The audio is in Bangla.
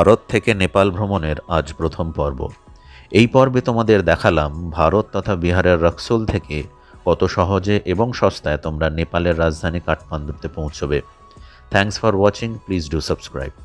ভারত থেকে নেপাল ভ্রমণের আজ প্রথম পর্ব। এই পর্বে তোমাদের দেখালাম ভারত তথা বিহারের রক্সোল থেকে কত সহজে এবং সস্তায় তোমরা নেপালের রাজধানী কাঠমান্ডুতে পৌঁছবে। Thanks for watching, please do subscribe.